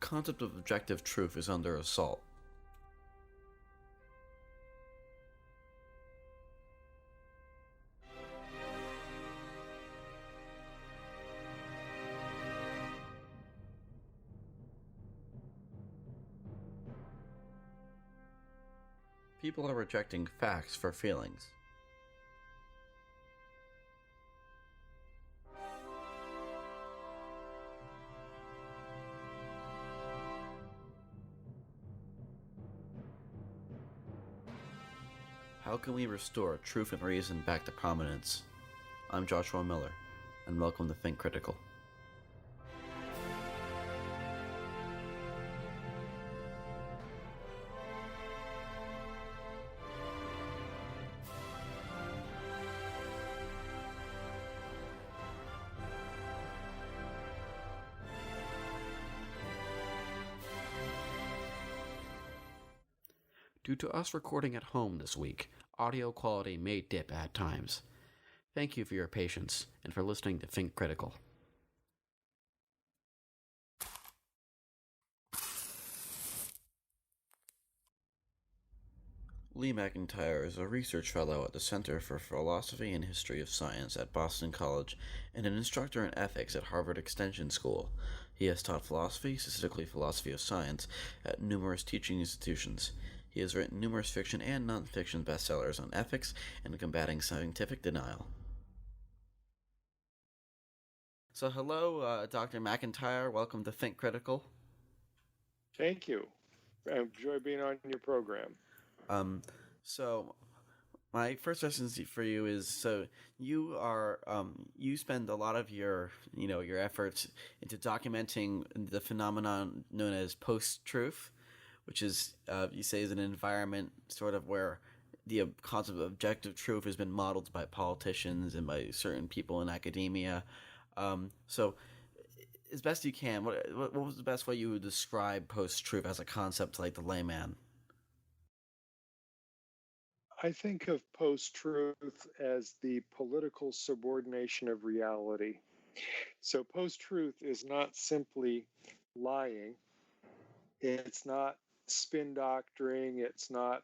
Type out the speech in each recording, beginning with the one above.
concept of objective truth is under assault. People are rejecting facts for feelings. How can we restore truth and reason back to prominence? I'm Joshua Miller, and welcome to Think Critical. Due to us recording at home this week, audio quality may dip at times. Thank you for your patience and for listening to Think Critical. Lee McIntyre is a research fellow at the Center for Philosophy and History of Science at Boston College and an instructor in ethics at Harvard Extension School. He has taught philosophy, specifically philosophy of science, at numerous teaching institutions. He has written numerous fiction and non-fiction bestsellers on ethics and combating scientific denial. So hello, Dr. McIntyre. Welcome to Think Critical. Thank you. I enjoy being on your program. So my first question for you is: so you are you spend a lot of your efforts into documenting the phenomenon known as post-truth, which is you say is an environment sort of where the concept of objective truth has been modeled by politicians and by certain people in academia. So, as best you can, what was the best way you would describe post-truth as a concept to like the layman? I think of post-truth as the political subordination of reality. So post-truth is not simply lying. It's not spin doctoring. It's not,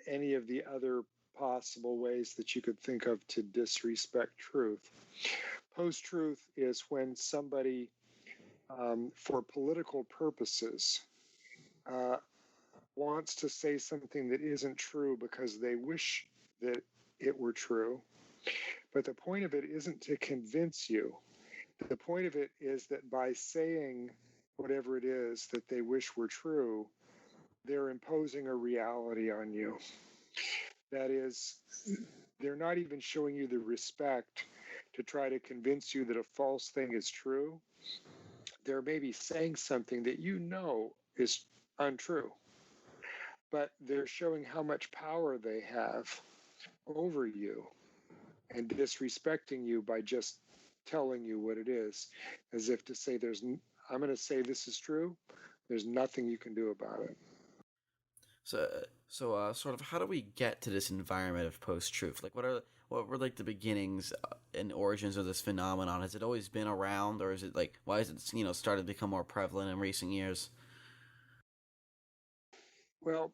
any of the other possible ways that you could think of to disrespect truth. Post-truth is when somebody, for political purposes, wants to say something that isn't true because they wish that it were true. But the point of it isn't to convince you. The point of it is that by saying whatever it is that they wish were true, they're imposing a reality on you. That is, they're not even showing you the respect to try to convince you that a false thing is true. They're maybe saying something that you know is untrue, but they're showing how much power they have over you and disrespecting you by just telling you what it is, as if to say, I'm going to say this is true. There's nothing you can do about it. So, sort of, how do we get to this environment of post-truth? Like, what were like the beginnings and origins of this phenomenon? Has it always been around, or is it like why has it started to become more prevalent in recent years? Well,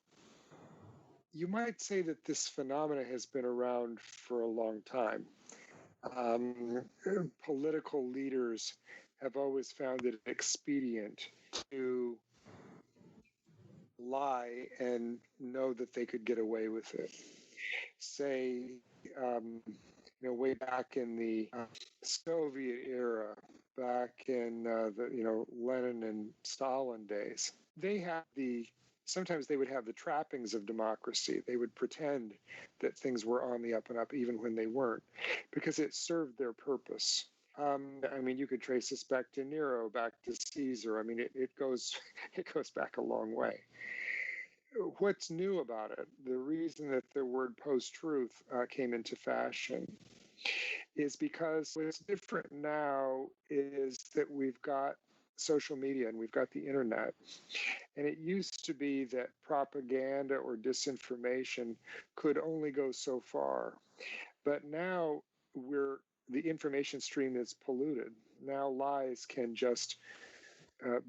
you might say that this phenomena has been around for a long time. Um, Political leaders have always found it expedient to lie and know that they could get away with it. Say, way back in the Soviet era, back in the Lenin and Stalin days, sometimes they would have the trappings of democracy. They would pretend that things were on the up and up even when they weren't, because it served their purpose. You could trace this back to Nero, back to Caesar. It goes it goes back a long way. What's new about it? The reason that the word post-truth came into fashion is because what's different now is that we've got social media and we've got the internet. And it used to be that propaganda or disinformation could only go so far. But now the information stream is polluted. Now lies can just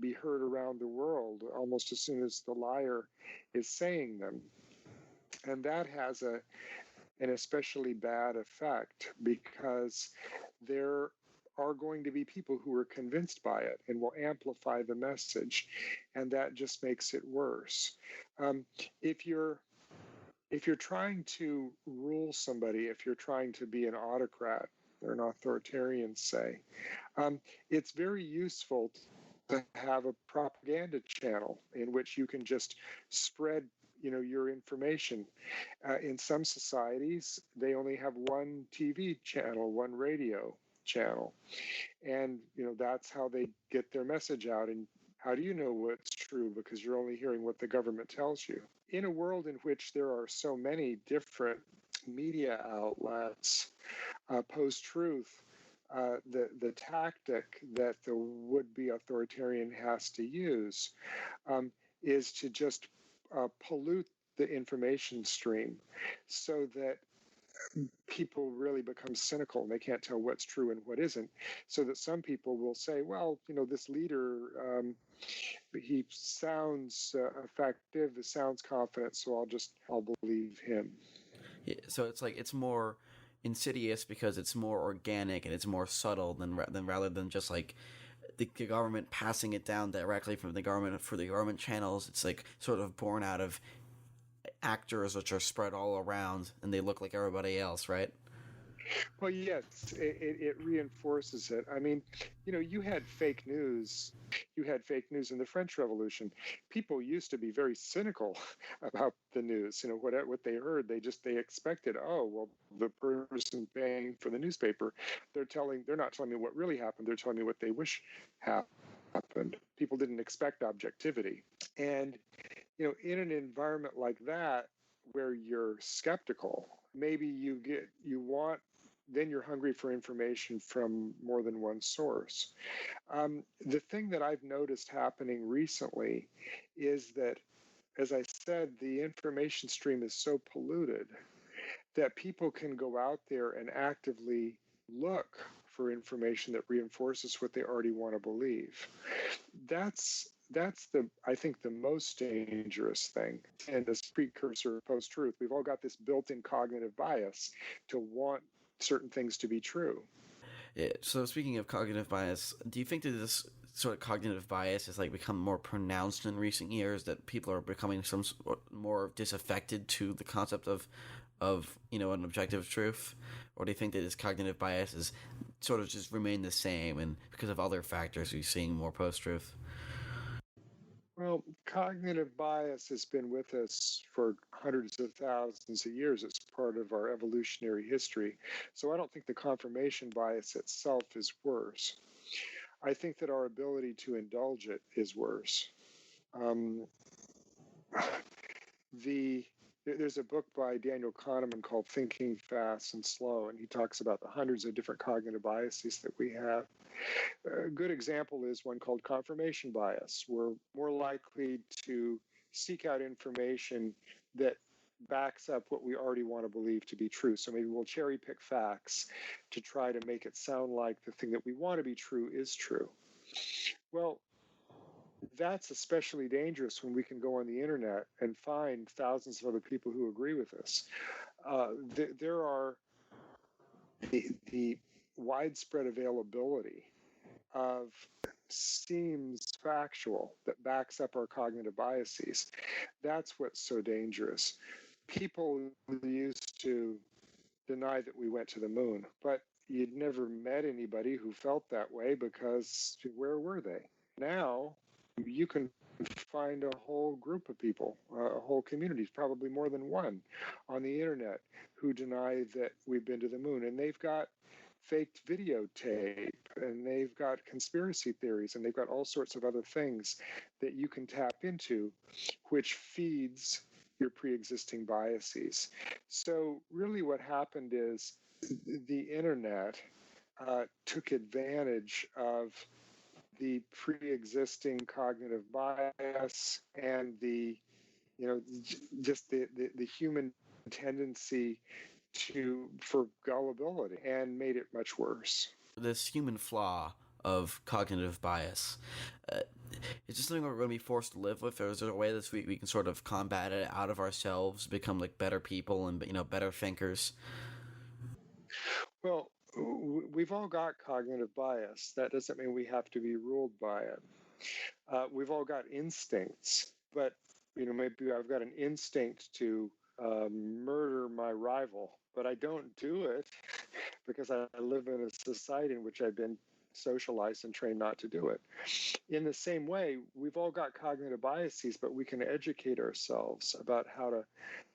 be heard around the world almost as soon as the liar is saying them. And that has an especially bad effect because there are going to be people who are convinced by it and will amplify the message, and that just makes it worse. Um, if you're if you're trying to rule somebody, if you're trying to be an autocrat or an authoritarian, say, it's very useful to have a propaganda channel in which you can just spread your information. In some societies they only have one TV channel, one radio channel, and that's how they get their message out. And how do you know what's true? Because you're only hearing what the government tells you. In a world in which there are so many different media outlets, post-truth, the tactic that the would-be authoritarian has to use is to just pollute the information stream so that people really become cynical and they can't tell what's true and what isn't. So that some people will say, well, this leader, he sounds effective, he sounds confident, so I'll believe him. Yeah, so it's like it's more insidious because it's more organic and it's more subtle than rather than just like the government passing it down directly from the government for the government channels. It's like sort of born out of actors which are spread all around and they look like everybody else, right? Well, yes, it reinforces it. I mean, you had fake news. You had fake news in the French Revolution. People used to be very cynical about the news. What they heard, they expected. Oh, well, the person paying for the newspaper, they're not telling me what really happened. They're telling me what they wish happened. People didn't expect objectivity, and in an environment like that where you're skeptical, maybe then you're hungry for information from more than one source. The thing that I've noticed happening recently is that, as I said, the information stream is so polluted that people can go out there and actively look for information that reinforces what they already want to believe. That's I think the most dangerous thing. And as precursor of post-truth, we've all got this built-in cognitive bias to want certain things to be true. Yeah, so speaking of cognitive bias, do you think that this sort of cognitive bias has like become more pronounced in recent years, that people are becoming some more disaffected to the concept of an objective truth? Or do you think that this cognitive bias is sort of just remained the same, and because of other factors we're seeing more post-truth? Well, cognitive bias has been with us for hundreds of thousands of years. It's part of our evolutionary history. So I don't think the confirmation bias itself is worse. I think that our ability to indulge it is worse. Um, there's a book by Daniel Kahneman called Thinking Fast and Slow, and he talks about the hundreds of different cognitive biases that we have. A good example is one called confirmation bias. We're more likely to seek out information that backs up what we already want to believe to be true. So maybe we'll cherry pick facts to try to make it sound like the thing that we want to be true is true. Well, that's especially dangerous when we can go on the internet and find thousands of other people who agree with us. There are the widespread availability of seems factual that backs up our cognitive biases. That's what's so dangerous. People used to deny that we went to the moon, but you'd never met anybody who felt that way because where were they? Now you can find a whole group of people, a whole community, probably more than one, on the internet who deny that we've been to the moon. And they've got faked videotape, and they've got conspiracy theories, and they've got all sorts of other things that you can tap into, which feeds your pre-existing biases. So really what happened is the internet took advantage of the pre-existing cognitive bias and just the human tendency for gullibility, and made it much worse. This human flaw of cognitive bias. Uh, is this something we're going to be forced to live with, or is there a way that we can sort of combat it out of ourselves, become like better people and better thinkers? Well, we've all got cognitive bias. That doesn't mean we have to be ruled by it. We've all got instincts, but maybe I've got an instinct to murder my rival, but I don't do it because I live in a society in which I've been socialized and trained not to do it. In the same way, we've all got cognitive biases, but we can educate ourselves about how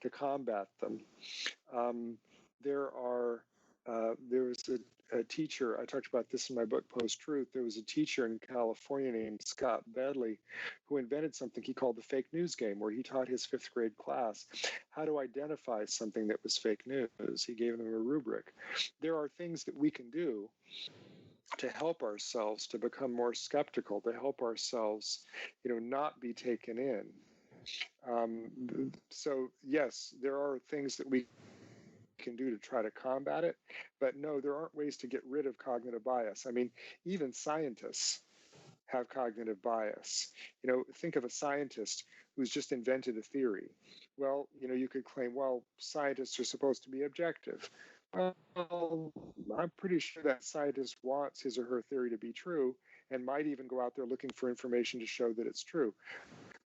to combat them. Um, there was a teacher, I talked about this in my book, Post Truth. There was a teacher in California named Scott Bedley who invented something he called the fake news game, where he taught his fifth grade class how to identify something that was fake news. He gave them a rubric. There are things that we can do to help ourselves to become more skeptical, to help ourselves, not be taken in. So yes, there are things that we can do to try to combat it, but no, there aren't ways to get rid of cognitive bias. I mean, even scientists have cognitive bias. Think of a scientist who's just invented a theory. Well, you could claim, well, scientists are supposed to be objective. Well, I'm pretty sure that scientist wants his or her theory to be true and might even go out there looking for information to show that it's true,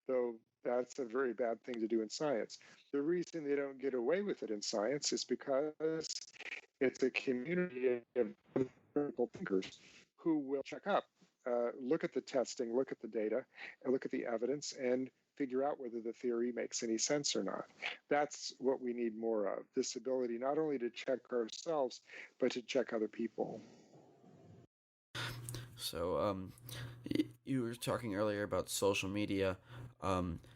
though that's a very bad thing to do in science. The reason they don't get away with it in science is because it's a community of critical thinkers who will check up, look at the testing, look at the data, and look at the evidence and figure out whether the theory makes any sense or not. That's what we need more of, this ability not only to check ourselves, but to check other people. So, you were talking earlier about social media.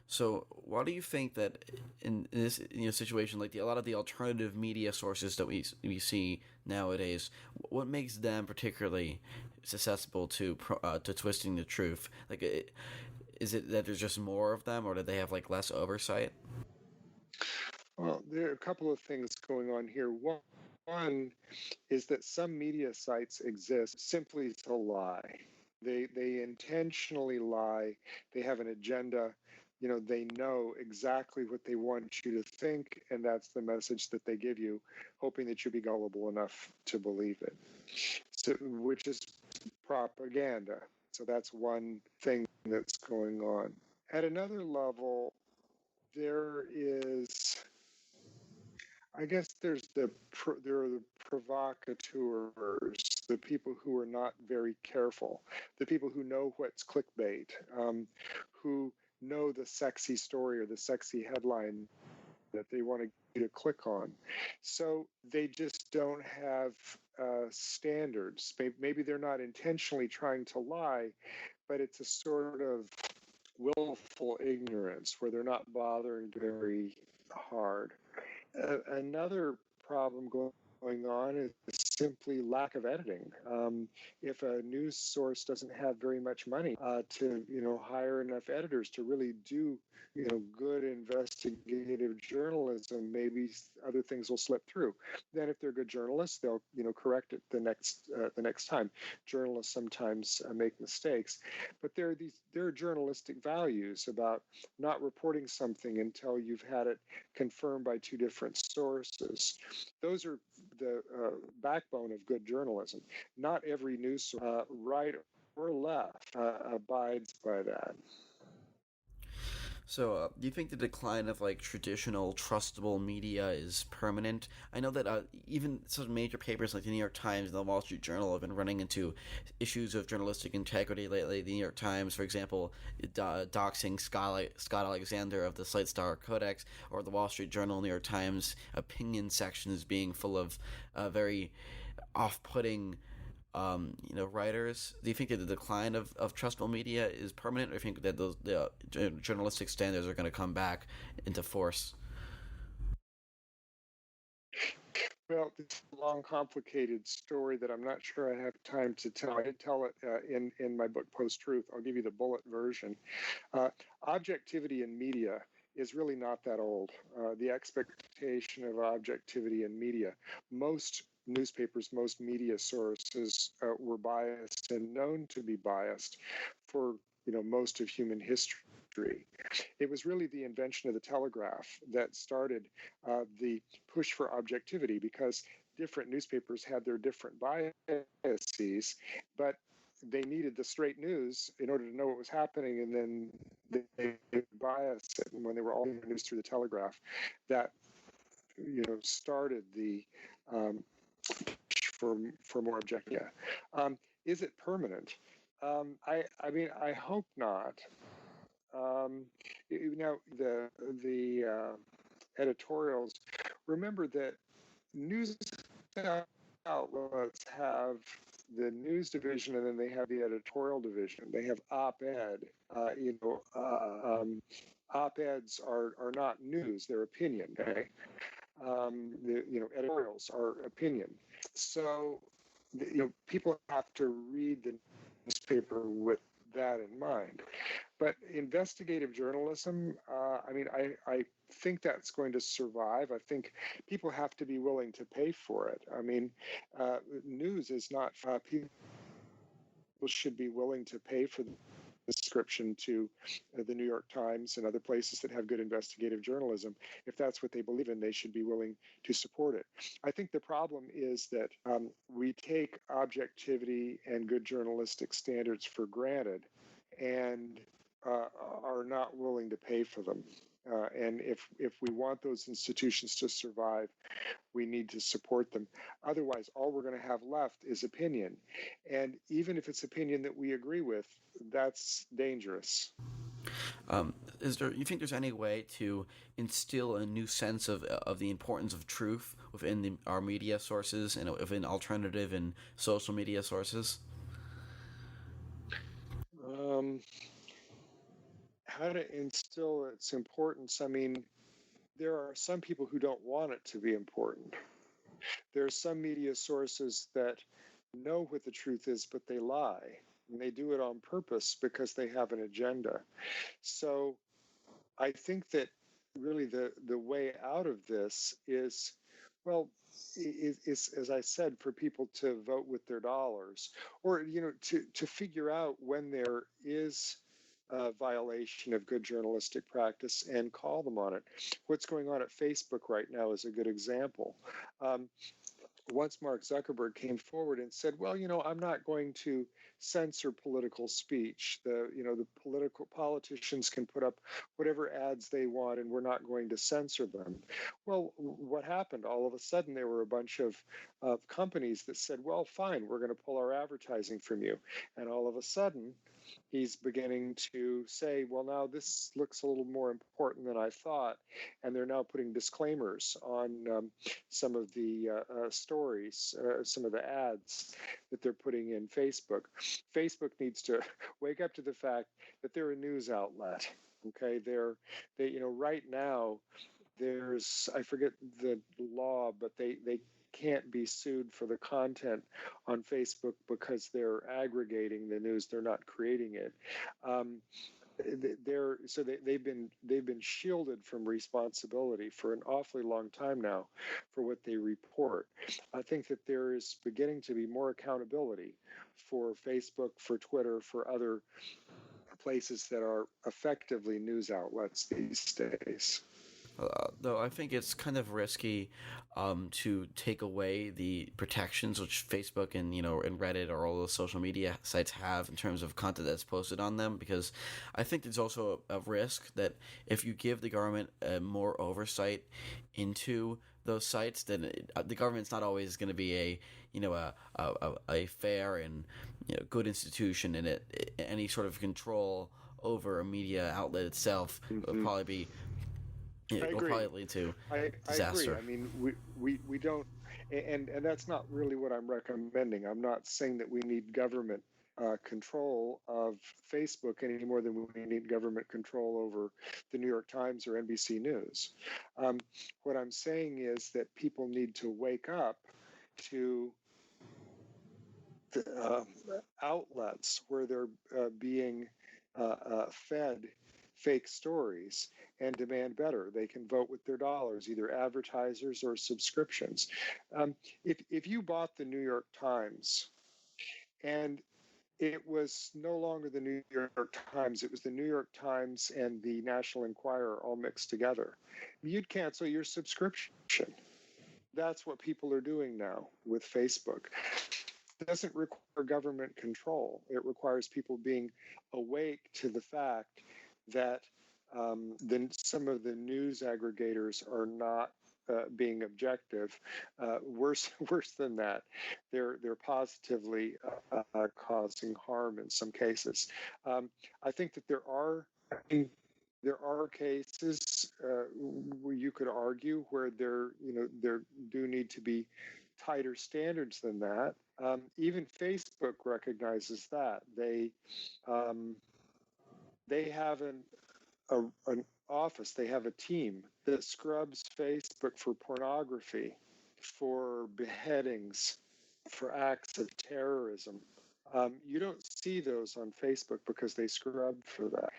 So, why do you think that in this situation, like a lot of the alternative media sources that we see nowadays, what makes them particularly susceptible to twisting the truth? Like, is it that there's just more of them, or do they have like less oversight? Well, there are a couple of things going on here. One is that some media sites exist simply to lie. They intentionally lie. They have an agenda. They know exactly what they want you to think, and that's the message that they give you, hoping that you'll be gullible enough to believe it. So, which is propaganda. So that's one thing that's going on. At another level, there is, I guess there are the provocateurs, the people who are not very careful, the people who know what's clickbait, who know the sexy story or the sexy headline that they want you to click on. So they just don't have standards. Maybe they're not intentionally trying to lie, but it's a sort of willful ignorance where they're not bothering very hard. Another problem going on is simply lack of editing. If a news source doesn't have very much money to hire enough editors to really do good investigative journalism, maybe other things will slip through. Then if they're good journalists, they'll correct it the next time. Journalists sometimes make mistakes, but there are journalistic values about not reporting something until you've had it confirmed by two different sources. Those are the backbone of good journalism. Not every news right or left abides by that. So, do you think the decline of like traditional trustable media is permanent? I know that even some major papers like the New York Times and the Wall Street Journal have been running into issues of journalistic integrity lately. The New York Times, for example, doxing Scott Alexander of the Slate Star Codex, or the Wall Street Journal, New York Times opinion sections being full of very off-putting writers. Do you think that the decline of trustable media is permanent, or do you think that the journalistic standards are going to come back into force? Well, it's a long, complicated story that I'm not sure I have time to tell. I did tell it in my book, Post Truth. I'll give you the bullet version. Objectivity in media is really not that old. The expectation of objectivity in media. Most newspapers, most media sources were biased and known to be biased for most of human history. It was really the invention of the telegraph that started the push for objectivity, because different newspapers had their different biases, but they needed the straight news in order to know what was happening, and then they bias it. And when they were all the news through the telegraph, that started the for more objective. Is it permanent? I mean, I hope not. Now the editorials. Remember that news outlets have the news division, and then they have the editorial division. They have op-ed. Op-eds are not news; they're opinion. Okay, editorials are opinion. So, people have to read the newspaper with that in mind. But investigative journalism, I think that's going to survive. I think people have to be willing to pay for it. I mean, news is not, people should be willing to pay for the subscription to the New York Times and other places that have good investigative journalism. If that's what they believe in, they should be willing to support it. I think the problem is that we take objectivity and good journalistic standards for granted, and are not willing to pay for them. And if we want those institutions to survive, we need to support them. Otherwise, all we're going to have left is opinion. And even if it's opinion that we agree with, that's dangerous. You think there's any way to instill a new sense of the importance of truth within our media sources and within alternative and social media sources? How to instill its importance? I mean, there are some people who don't want it to be important. There are some media sources that know what the truth is, but they lie. And they do it on purpose because they have an agenda. So I think that really the way out of this is, well, is, as I said, for people to vote with their dollars, or to figure out when there is a violation of good journalistic practice and call them on it. What's going on at Facebook right now is a good example. Once Mark Zuckerberg came forward and said, well, I'm not going to censor political speech. The politicians can put up whatever ads they want, and we're not going to censor them. Well, what happened? All of a sudden, there were a bunch of companies that said, well, fine, we're going to pull our advertising from you. And all of a sudden, he's beginning to say, well, now this looks a little more important than I thought. And they're now putting disclaimers on some of the stories, some of the ads that they're putting in Facebook. Facebook needs to wake up to the fact that they're a news outlet. Okay, right now, there's, I forget the law, but they can't be sued for the content on Facebook because they're aggregating the news, they're not creating it. They've been shielded from responsibility for an awfully long time now for what they report. I think that there is beginning to be more accountability for Facebook, for Twitter, for other places that are effectively news outlets these days. Though I think it's kind of risky to take away the protections which Facebook and and Reddit or all those social media sites have in terms of content that's posted on them, because I think there's also a risk that if you give the government more oversight into those sites, then the government's not always going to be a fair and good institution, and any sort of control over a media outlet itself will probably be. It will probably lead to disaster. I agree. I mean, we don't, and that's not really what I'm recommending. I'm not saying that we need government control of Facebook any more than we need government control over the New York Times or NBC News. What I'm saying is that people need to wake up to the outlets where they're being fed fake stories and demand better. They can vote with their dollars, either advertisers or subscriptions. If you bought the New York Times and it was no longer the New York Times, it was the New York Times and the National Enquirer all mixed together, you'd cancel your subscription. That's what people are doing now with Facebook. It doesn't require government control. It requires people being awake to the fact that some of the news aggregators are not being objective. Worse than that, they're positively causing harm in some cases. I think that there are cases where you could argue where there do need to be tighter standards than that. Even Facebook recognizes that they have an office, they have a team that scrubs Facebook for pornography, for beheadings, for acts of terrorism. You don't see those on Facebook because they scrub for that.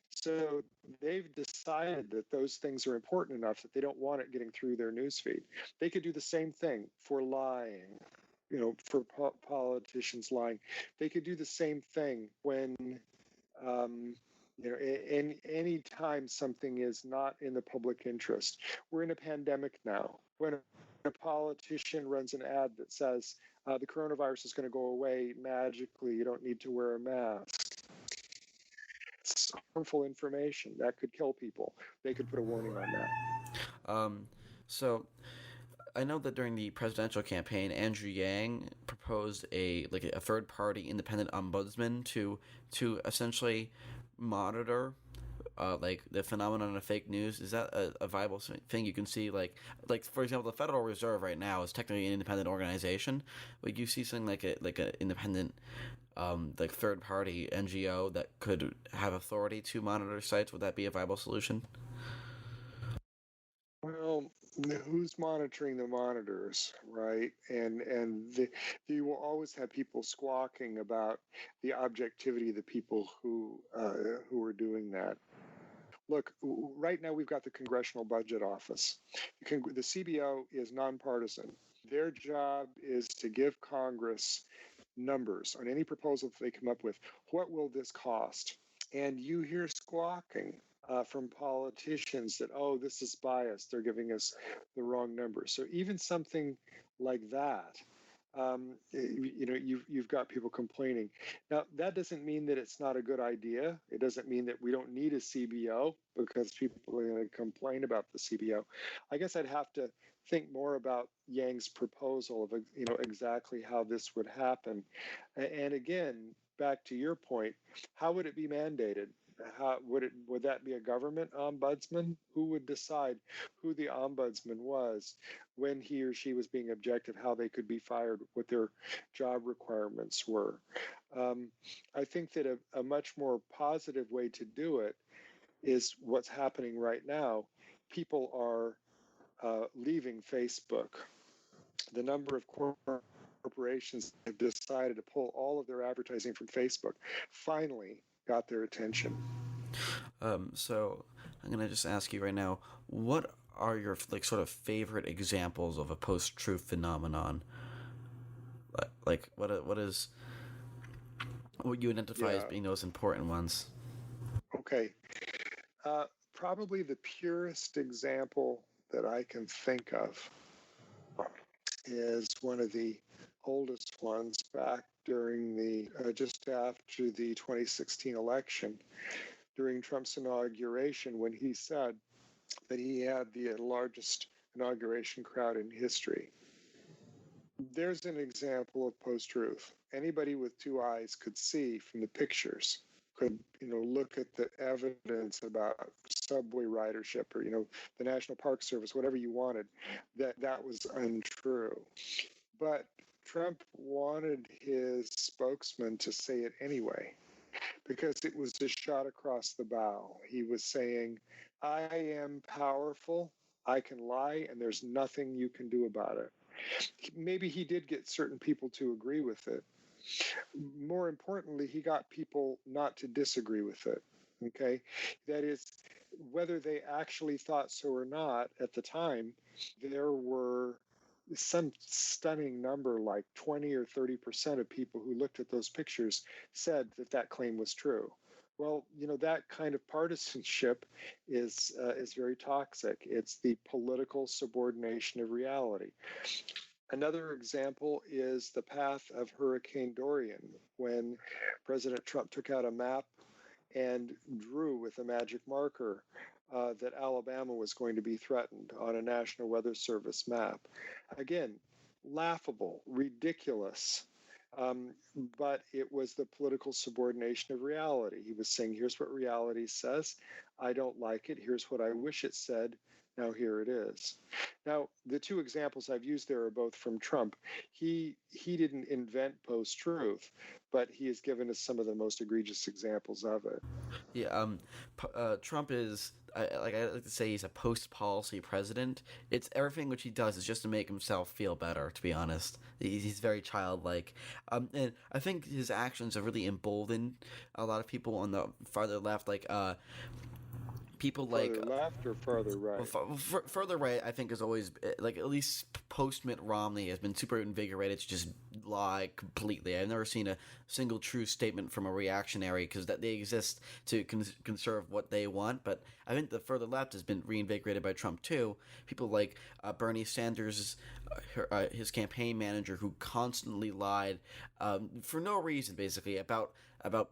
So they've decided that those things are important enough that they don't want it getting through their newsfeed. They could do the same thing for lying, for politicians lying. They could do the same thing when, any time something is not in the public interest. We're in a pandemic now. When a politician runs an ad that says the coronavirus is going to go away magically, you don't need to wear a mask. It's harmful information that could kill people. They could put a warning on that. So I know that during the presidential campaign, Andrew Yang proposed a third party independent ombudsman to essentially monitor the phenomenon of fake news. Is that a viable thing you can see? Like for example, the Federal Reserve right now is technically an independent organization. Would you see something like an independent third party NGO that could have authority to monitor sites? Would that be a viable solution? Well, who's monitoring the monitors, right? You will always have people squawking about the objectivity of the people who are doing that. Look, right now we've got the Congressional Budget Office. The CBO is nonpartisan. Their job is to give Congress numbers on any proposal that they come up with. What will this cost? And you hear squawking from politicians that, oh, this is biased. They're giving us the wrong number. So even something like that, you've got people complaining. Now, that doesn't mean that it's not a good idea. It doesn't mean that we don't need a CBO because people are going to complain about the CBO. I guess I'd have to think more about Yang's proposal of exactly how this would happen. And again, back to your point, how would it be mandated? How would that be a government ombudsman? Who would decide who the ombudsman was when he or she was being objective, how they could be fired, what their job requirements were? I think that a much more positive way to do it is what's happening right now. People are leaving Facebook. The number of corporations have decided to pull all of their advertising from Facebook finally got their attention. So I'm gonna just ask you right now, what are your sort of favorite examples of a post-truth phenomenon? What you identify as being those important ones? Okay. Probably the purest example that I can think of is one of the oldest ones back during just after the 2016 election, during Trump's inauguration, when he said that he had the largest inauguration crowd in history. There's an example of post-truth. Anybody with two eyes could see from the pictures, could look at the evidence about subway ridership or the National Park Service, whatever you wanted, that was untrue. But Trump wanted his spokesman to say it anyway, because it was a shot across the bow. He was saying, I am powerful, I can lie, and there's nothing you can do about it. Maybe he did get certain people to agree with it. More importantly, he got people not to disagree with it. Okay, that is, whether they actually thought so or not at the time, there were some stunning number, like 20 or 30% of people who looked at those pictures said that that claim was true. Well, that kind of partisanship is very toxic. It's the political subordination of reality. Another example is the path of Hurricane Dorian, when President Trump took out a map and drew with a magic marker that Alabama was going to be threatened on a National Weather Service map. Again, laughable, ridiculous, but it was the political subordination of reality. He was saying, here's what reality says. I don't like it. Here's what I wish it said. Now here it is. Now, the two examples I've used there are both from Trump. He didn't invent post-truth, but he has given us some of the most egregious examples of it. Yeah, Trump is I like to say he's a post-policy president. It's everything which he does is just to make himself feel better. To be honest, he's very childlike, and I think his actions have really emboldened a lot of people on the farther left, like people Further like left or further right? further right. I think is always like at least post Mitt Romney has been super invigorated to just lie completely. I've never seen a single true statement from a reactionary because that they exist to conserve what they want. But I think the further left has been reinvigorated by Trump too. People like Bernie Sanders, his campaign manager, who constantly lied for no reason, basically about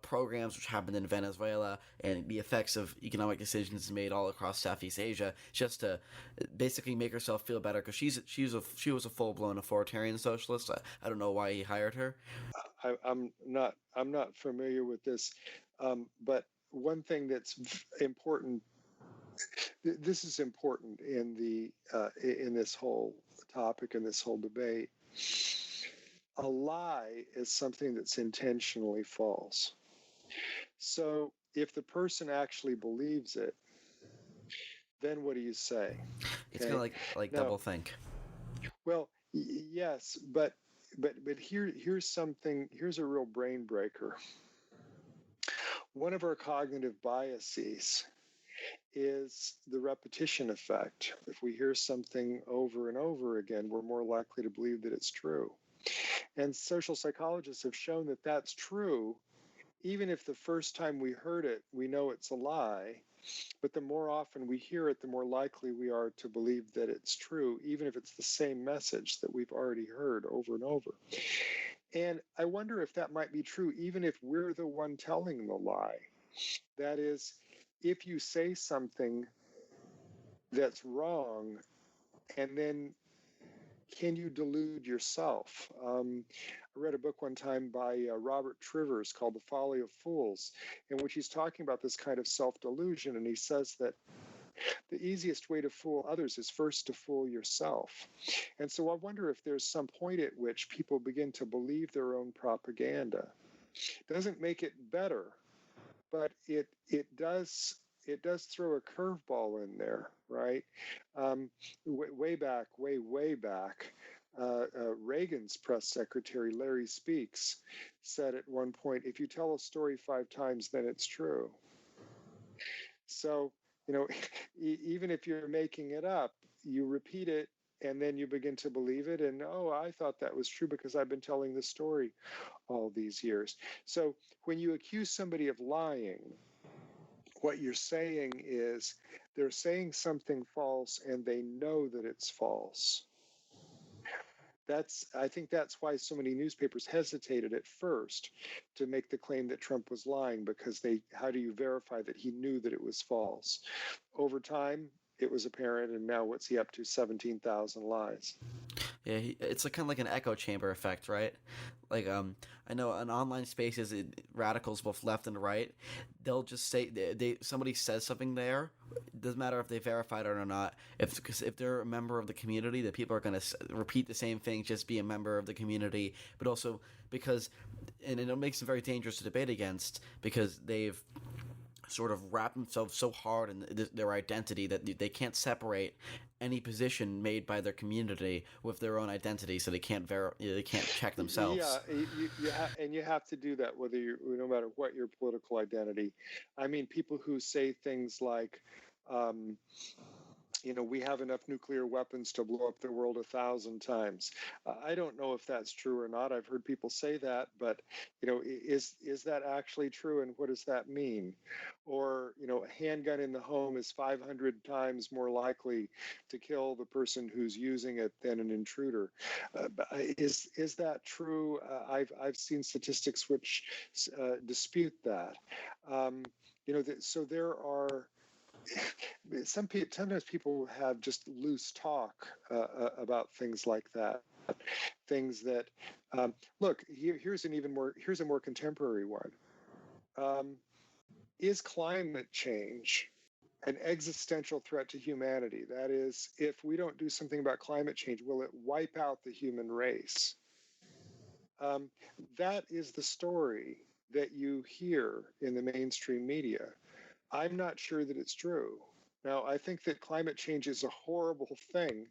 programs which happened in Venezuela and the effects of economic decisions made all across Southeast Asia, just to basically make herself feel better because she was a full blown authoritarian socialist. I don't know why he hired her. I'm not familiar with this, but one thing that's important. This is important in this whole topic and this whole debate. A lie is something that's intentionally false. So if the person actually believes it, then what do you say? It's kind of like Now, double think. well, yes, but here's something. Here's a real brain breaker. One of our cognitive biases is the repetition effect. If we hear something over and over again, we're more likely to believe that it's true. And social psychologists have shown that that's true, even if the first time we heard it, we know it's a lie. But the more often we hear it, the more likely we are to believe that it's true, even if it's the same message that we've already heard over and over. And I wonder if that might be true, even if we're the one telling the lie. That is, if you say something that's wrong, and then can you delude yourself? I read a book one time by Robert Trivers called The Folly of Fools, in which he's talking about this kind of self-delusion, and he says that the easiest way to fool others is first to fool yourself. And so I wonder if there's some point at which people begin to believe their own propaganda. It doesn't make it better, but it does throw a curveball in there, right? Way back, Reagan's press secretary, Larry Speaks, said at one point, if you tell a story 5 times, then it's true. So, even if you're making it up, you repeat it and then you begin to believe it. And, oh, I thought that was true because I've been telling this story all these years. So when you accuse somebody of lying, what you're saying is they're saying something false and they know that it's false. I think that's why so many newspapers hesitated at first to make the claim that Trump was lying, because how do you verify that he knew that it was false? Over time, it was apparent, and now what's he up to? 17,000 lies. Yeah, it's kind of like an echo chamber effect, right? Like, I know in online spaces, radicals both left and right, they'll just say somebody says something there. It doesn't matter if they verified it or not. Because if they're a member of the community, that people are going to repeat the same thing, just be a member of the community. But also because, and it makes them very dangerous to debate against because they've sort of wrap themselves so hard in their identity that they can't separate any position made by their community with their own identity, so they can't check Yeah, themselves. and you have to do that whether you, no matter what your political identity. I mean, people who say things like, um, we have enough nuclear weapons to blow up the world 1,000 times. I don't know if that's true or not. I've heard people say that, but is that actually true, and what does that mean? Or a handgun in the home is 500 times more likely to kill the person who's using it than an intruder. Is that true? I've seen statistics which dispute that. Um, so there are sometimes people have just loose talk about things like that. Things that look here's a more contemporary one. Um, is climate change an existential threat to humanity? That is, if we don't do something about climate change, will it wipe out the human race? Um, that is the story that you hear in the mainstream media. I'm not sure that it's true. Now, I think that climate change is a horrible thing,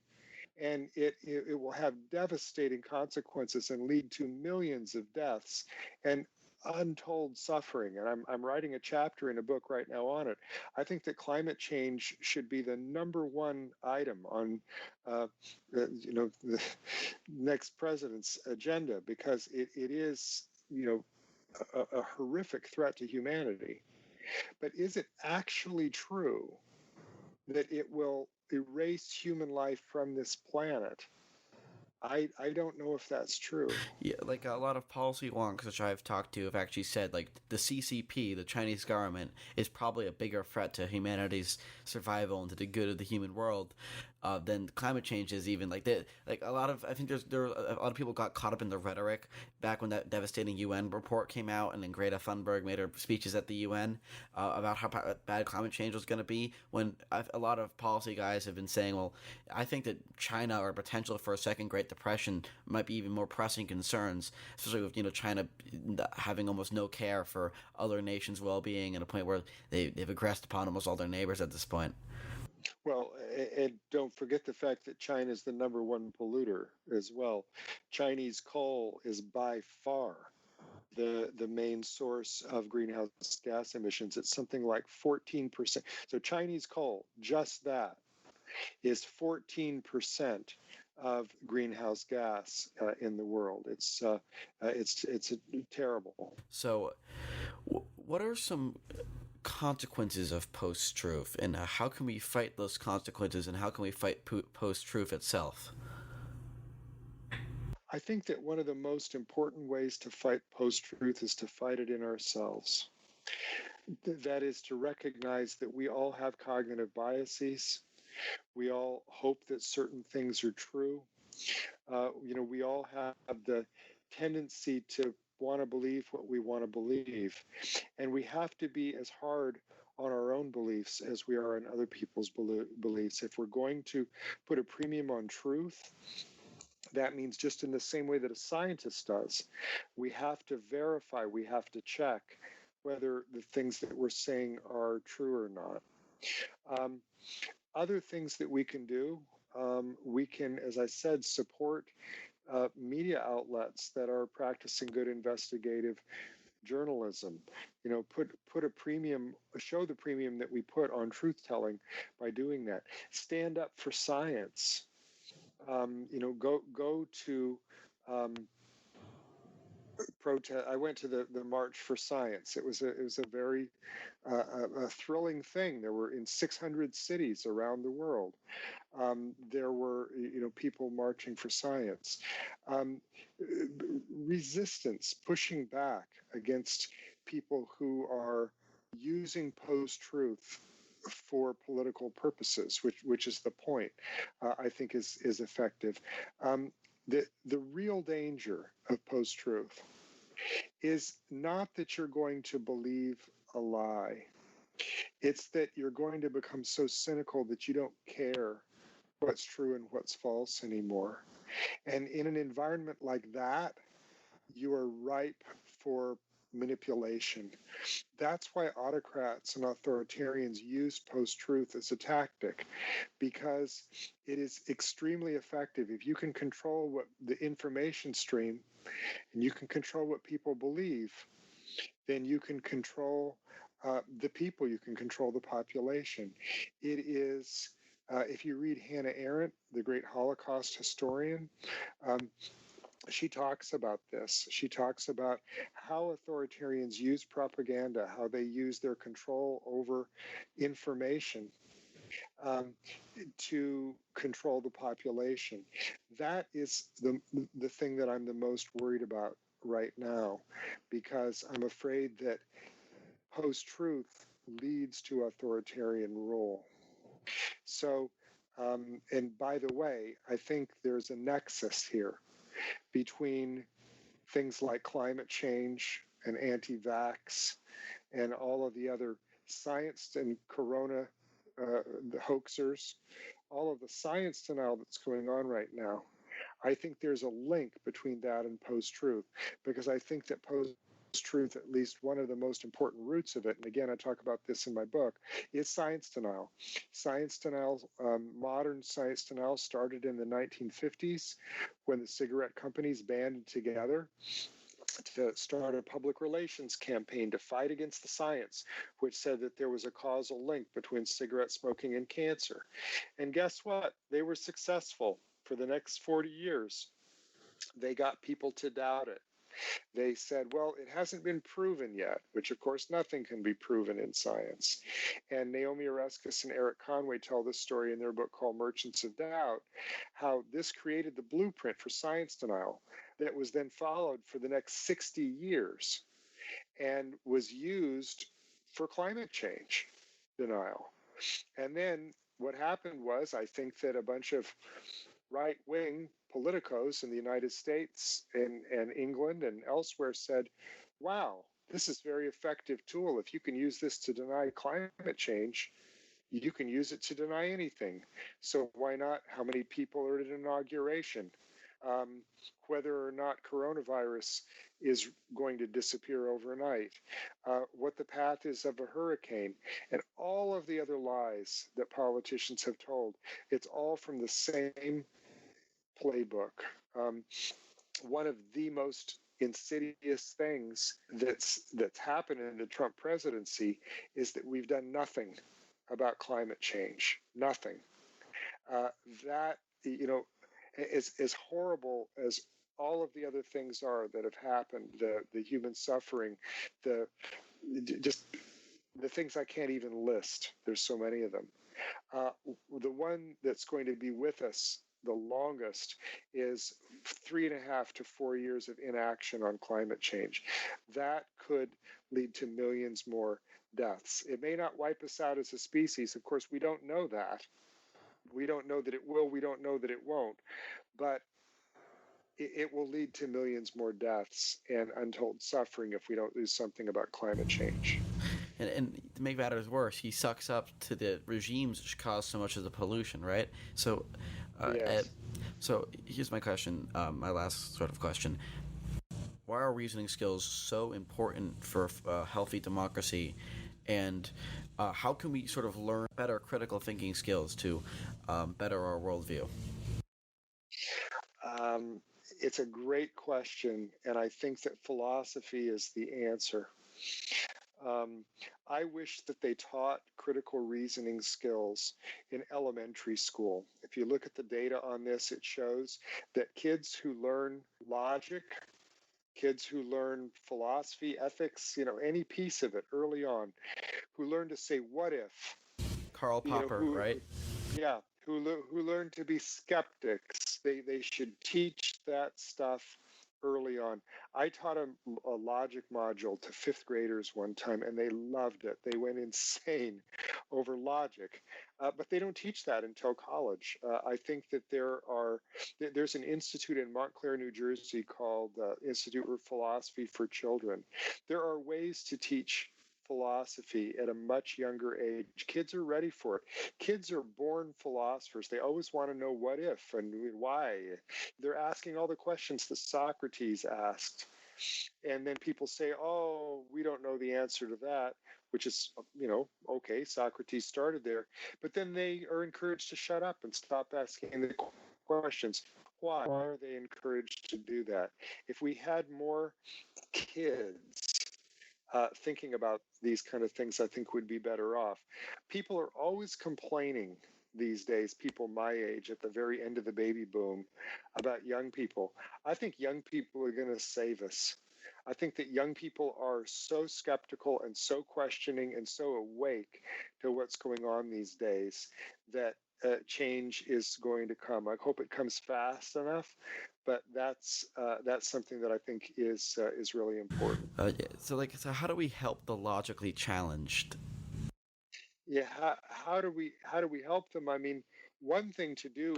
and it will have devastating consequences and lead to millions of deaths and untold suffering. And I'm writing a chapter in a book right now on it. I think that climate change should be the number one item on the next president's agenda, because it is a horrific threat to humanity. But is it actually true that it will erase human life from this planet? I don't know if that's true. Yeah, like a lot of policy wonks which I've talked to have actually said, like the CCP, the Chinese government, is probably a bigger threat to humanity's survival and to the good of the human world than climate change is. Even like a lot of I think there a lot of people got caught up in the rhetoric back when that devastating UN report came out, and then Greta Thunberg made her speeches at the UN about how bad climate change was going to be. When a lot of policy guys have been saying, well, I think that China or potential for a second Great Depression might be even more pressing concerns, especially with China having almost no care for other nations' well-being at a point where they've aggressed upon almost all their neighbors at this point. Well, and don't forget the fact that China is the number one polluter as well. Chinese coal is by far the main source of greenhouse gas emissions. It's something like 14%. So Chinese coal, just that, is 14% of greenhouse gas in the world. It's terrible. So, what are some consequences of post-truth, and how can we fight those consequences, and how can we fight post-truth itself? I think that one of the most important ways to fight post-truth is to fight it in ourselves. That is to recognize that we all have cognitive biases. We all hope that certain things are true. We all have the tendency to want to believe what we want to believe. And we have to be as hard on our own beliefs as we are on other people's beliefs. If we're going to put a premium on truth, that means just in the same way that a scientist does, we have to verify, we have to check whether the things that we're saying are true or not. Um, Other things that we can do, we can, as I said, support media outlets that are practicing good investigative journalism. Put a premium, show the premium that we put on truth telling by doing that. Stand up for science. Go to protest. I went to the March for Science. It was a very a thrilling thing. There were in 600 cities around the world. There were people marching for science. Um, Resistance, pushing back against people who are using post-truth for political purposes, which is the point. I think is effective. The real danger of post-truth is not that you're going to believe a lie. It's that you're going to become so cynical that you don't care what's true and what's false anymore. And in an environment like that, you are ripe for manipulation. That's why autocrats and authoritarians use post-truth as a tactic, because it is extremely effective. If you can control what the information stream and you can control what people believe, then you can control the people, you can control the population. It is, if you read Hannah Arendt, the great Holocaust historian, um, she talks about this. She talks about how authoritarians use propaganda, how they use their control over information um, to control the population. That is the thing that I'm the most worried about right now, because I'm afraid that post-truth leads to authoritarian rule. So, and by the way, I think there's a nexus here between things like climate change and anti-vax and all of the other science and corona, the hoaxers, all of the science denial that's going on right now. I think there's a link between that and post-truth, because I think that post-truth, at least one of the most important roots of it, and again, I talk about this in my book, is science denial. Science denial, modern science denial started in the 1950s when the cigarette companies banded together to start a public relations campaign to fight against the science, which said that there was a causal link between cigarette smoking and cancer. And guess what? They were successful for the next 40 years. They got people to doubt it. They said, well, it hasn't been proven yet, which of course nothing can be proven in science. And Naomi Oreskes and Eric Conway tell this story in their book called Merchants of Doubt, how this created the blueprint for science denial that was then followed for the next 60 years and was used for climate change denial. And then what happened was, I think that a bunch of right-wing politicos in the United States and England and elsewhere said, wow, this is a very effective tool. If you can use this to deny climate change, you can use it to deny anything. So why not? How many people are at an inauguration? Whether or not coronavirus is going to disappear overnight, what the path is of a hurricane, and all of the other lies that politicians have told. It's all from the same playbook. One of the most insidious things that's happened in the Trump presidency is that we've done nothing about climate change. Nothing. That, you know, as horrible as all of the other things are that have happened, the human suffering, the just the things I can't even list. There's so many of them. The one that's going to be with us the longest is 3.5 to 4 years of inaction on climate change. That could lead to millions more deaths. It may not wipe us out as a species. Of course, we don't know that. We don't know that it will. We don't know that it won't. But it will lead to millions more deaths and untold suffering if we don't do something about climate change. And to make matters worse, he sucks up to the regimes which cause so much of the pollution, right? So, Yes. so here's my question, my last sort of question. Why are reasoning skills so important for a healthy democracy, and how can we sort of learn better critical thinking skills to better our worldview? Um, it's a great question, and I think that philosophy is the answer. Um, I wish that they taught critical reasoning skills in elementary school. If you look at the data on this, it shows that kids who learn logic, kids who learn philosophy, ethics, any piece of it early on, who learn to say, what if, Karl you know, Popper, who, right? yeah, who learn to be skeptics. They should teach that stuff early on. I taught a logic module to fifth graders one time, and they loved it. They went insane over logic, but they don't teach that until college. I think that there's an institute in Montclair, New Jersey called Institute for Philosophy for Children. There are ways to teach philosophy at a much younger age. Kids are ready for it. Kids are born philosophers. They always want to know what if and why. They're asking all the questions that Socrates asked. And then people say, oh, we don't know the answer to that, which is, okay, Socrates started there. But then they are encouraged to shut up and stop asking the questions. Why? Why are they encouraged to do that? If we had more kids thinking about these kind of things, I think we'd be better off. People are always complaining these days, people my age at the very end of the baby boom, about young people. I think young people are going to save us. I think that young people are so skeptical and so questioning and so awake to what's going on these days that change is going to come. I hope it comes fast enough, but that's something that I think is really important. Yeah. So how do we help the logically challenged? Yeah, how do we help them? I mean, one thing to do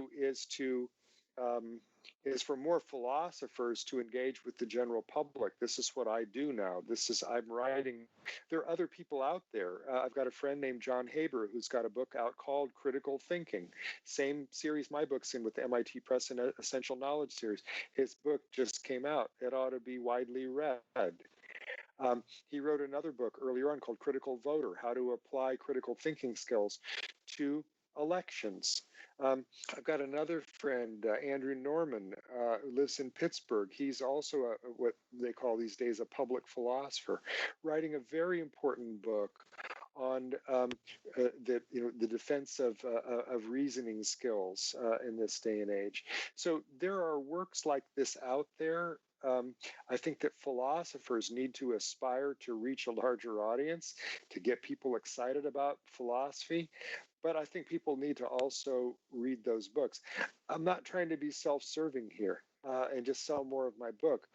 um, is for more philosophers to engage with the general public. This is what I do now. I'm writing. There are other people out there. I've got a friend named John Haber who's got a book out called Critical Thinking. Same series my book's in with the MIT Press and Essential Knowledge series. His book just came out. It ought to be widely read. He wrote another book earlier on called Critical Voter, How to Apply Critical Thinking Skills to Elections. I've got another friend, Andrew Norman, who lives in Pittsburgh. He's also what they call these days a public philosopher, writing a very important book on the defense of reasoning skills in this day and age. So there are works like this out there. I think that philosophers need to aspire to reach a larger audience, to get people excited about philosophy. But I think people need to also read those books. I'm not trying to be self-serving here and just sell more of my book.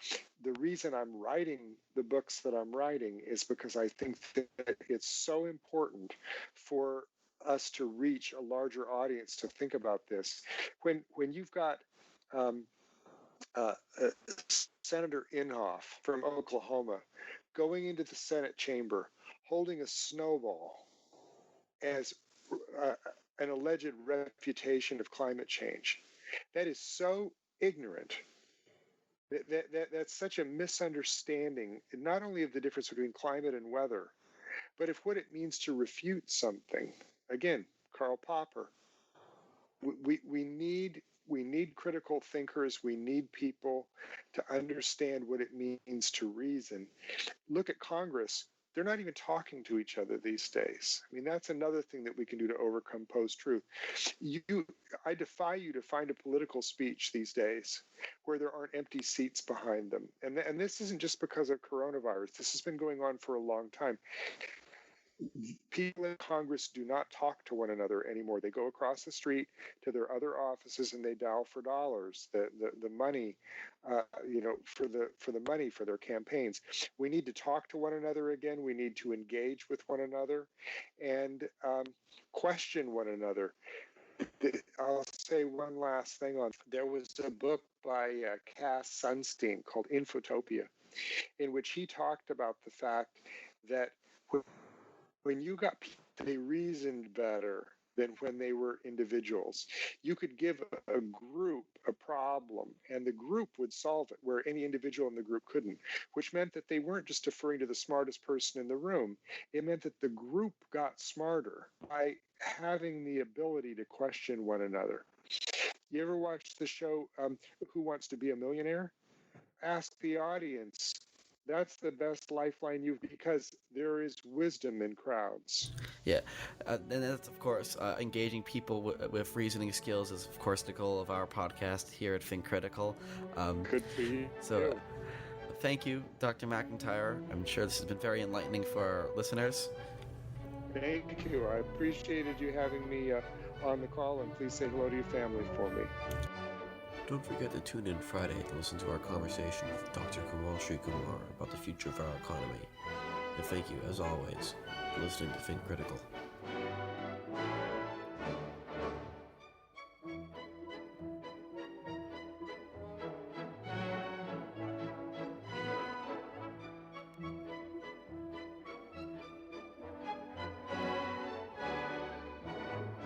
The reason I'm writing the books that I'm writing is because I think that it's so important for us to reach a larger audience to think about this. When you've got Senator Inhofe from Oklahoma going into the Senate chamber holding a snowball as an alleged refutation of climate change. That is so ignorant. That's such a misunderstanding, not only of the difference between climate and weather, but of what it means to refute something. Again, Karl Popper. We need critical thinkers. We need people to understand what it means to reason. Look at Congress. They're not even talking to each other these days. I mean, that's another thing that we can do to overcome post-truth. I defy you to find a political speech these days where there aren't empty seats behind them. And this isn't just because of coronavirus. This has been going on for a long time. People in Congress do not talk to one another anymore. They go across the street to their other offices and they dial for dollars, the money, for the money for their campaigns. We need to talk to one another again. We need to engage with one another and question one another. I'll say one last thing on. There was a book by Cass Sunstein called Infotopia, in which he talked about the fact that when you got people, they reasoned better than when they were individuals. You could give a group a problem and the group would solve it where any individual in the group couldn't, which meant that they weren't just deferring to the smartest person in the room. It meant that the group got smarter by having the ability to question one another. You ever watch the show Who Wants to Be a Millionaire? Ask the audience. That's the best lifeline because there is wisdom in crowds. Yeah, and that's of course engaging people with reasoning skills is of course the goal of our podcast here at Think Critical. Good for you. So, thank you, Dr. McIntyre. I'm sure this has been very enlightening for our listeners. Thank you. I appreciated you having me on the call, and please say hello to your family for me. Don't forget to tune in Friday to listen to our conversation with Dr. Kamal Srikumar about the future of our economy. And thank you, as always, for listening to Think Critical.